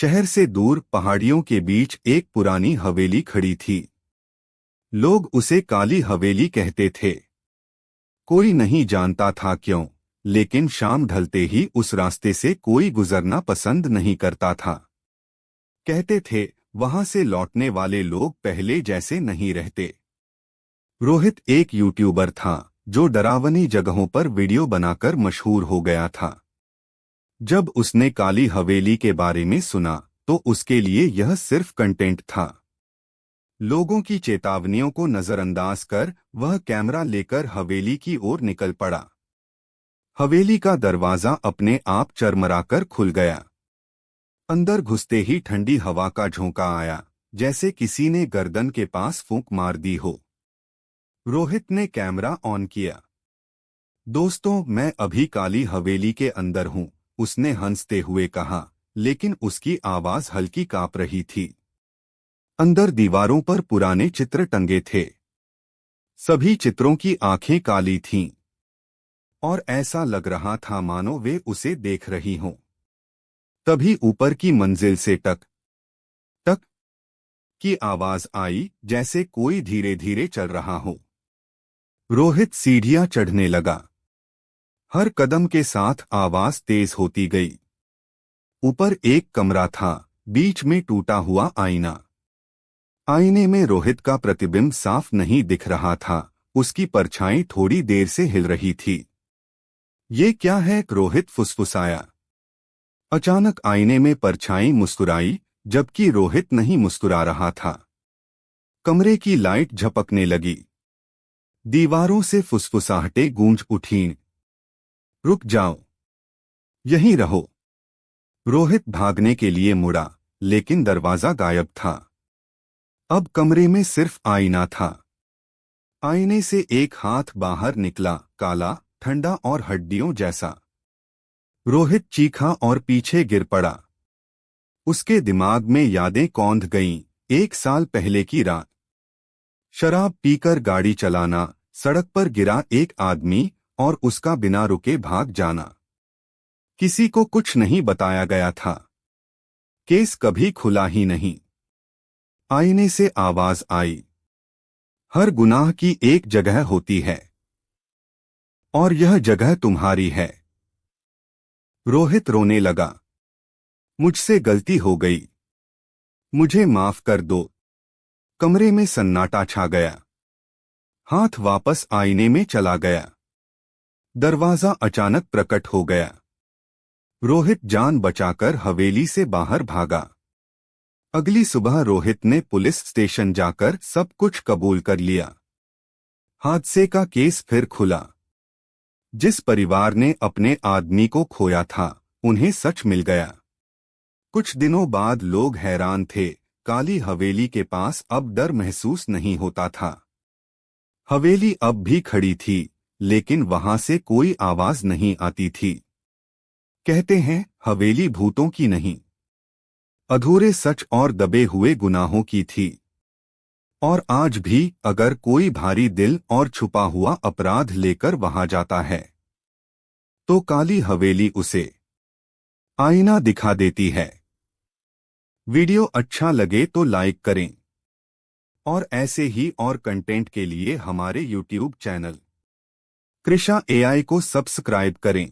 शहर से दूर पहाड़ियों के बीच एक पुरानी हवेली खड़ी थी। लोग उसे काली हवेली कहते थे। कोई नहीं जानता था क्यों, लेकिन शाम ढलते ही उस रास्ते से कोई गुजरना पसंद नहीं करता था। कहते थे वहां से लौटने वाले लोग पहले जैसे नहीं रहते। रोहित एक यूट्यूबर था जो डरावनी जगहों पर वीडियो बनाकर मशहूर हो गया था। जब उसने काली हवेली के बारे में सुना तो उसके लिए यह सिर्फ कंटेंट था। लोगों की चेतावनियों को नजरअंदाज कर वह कैमरा लेकर हवेली की ओर निकल पड़ा। हवेली का दरवाजा अपने आप चरमराकर खुल गया। अंदर घुसते ही ठंडी हवा का झोंका आया, जैसे किसी ने गर्दन के पास फूंक मार दी हो। रोहित ने कैमरा ऑन किया। दोस्तों, मैं अभी काली हवेली के अंदर हूं, उसने हंसते हुए कहा, लेकिन उसकी आवाज हल्की कांप रही थी। अंदर दीवारों पर पुराने चित्र टंगे थे। सभी चित्रों की आंखें काली थीं और ऐसा लग रहा था मानो वे उसे देख रही हों। तभी ऊपर की मंजिल से टक टक की आवाज आई, जैसे कोई धीरे धीरे चल रहा हो। रोहित सीढ़ियां चढ़ने लगा। हर कदम के साथ आवाज तेज होती गई। ऊपर एक कमरा था, बीच में टूटा हुआ आईना। आईने में रोहित का प्रतिबिंब साफ नहीं दिख रहा था, उसकी परछाई थोड़ी देर से हिल रही थी। ये क्या है? रोहित फुसफुसाया। अचानक आईने में परछाई मुस्कुराई, जबकि रोहित नहीं मुस्कुरा रहा था। कमरे की लाइट झपकने लगी। दीवारों से फुसफुसाहटें गूंज उठीं। रुक जाओ, यहीं रहो। रोहित भागने के लिए मुड़ा, लेकिन दरवाजा गायब था। अब कमरे में सिर्फ आईना था। आईने से एक हाथ बाहर निकला, काला, ठंडा और हड्डियों जैसा। रोहित चीखा और पीछे गिर पड़ा। उसके दिमाग में यादें कौंध गईं। 1 साल पहले की रात, शराब पीकर गाड़ी चलाना, सड़क पर गिरा एक आदमी और उसका बिना रुके भाग जाना। किसी को कुछ नहीं बताया गया था। केस कभी खुला ही नहीं। आईने से आवाज आई, हर गुनाह की एक जगह होती है और यह जगह तुम्हारी है। रोहित रोने लगा। मुझसे गलती हो गई, मुझे माफ कर दो। कमरे में सन्नाटा छा गया। हाथ वापस आईने में चला गया। दरवाजा अचानक प्रकट हो गया। रोहित जान बचाकर हवेली से बाहर भागा। अगली सुबह रोहित ने पुलिस स्टेशन जाकर सब कुछ कबूल कर लिया। हादसे का केस फिर खुला। जिस परिवार ने अपने आदमी को खोया था, उन्हें सच मिल गया। कुछ दिनों बाद लोग हैरान थे, काली हवेली के पास अब डर महसूस नहीं होता था। हवेली अब भी खड़ी थी, लेकिन वहां से कोई आवाज नहीं आती थी। कहते हैं हवेली भूतों की नहीं, अधूरे सच और दबे हुए गुनाहों की थी। और आज भी अगर कोई भारी दिल और छुपा हुआ अपराध लेकर वहां जाता है, तो काली हवेली उसे आईना दिखा देती है। वीडियो अच्छा लगे तो लाइक करें और ऐसे ही और कंटेंट के लिए हमारे YouTube चैनल कृषा AI को सब्सक्राइब करें।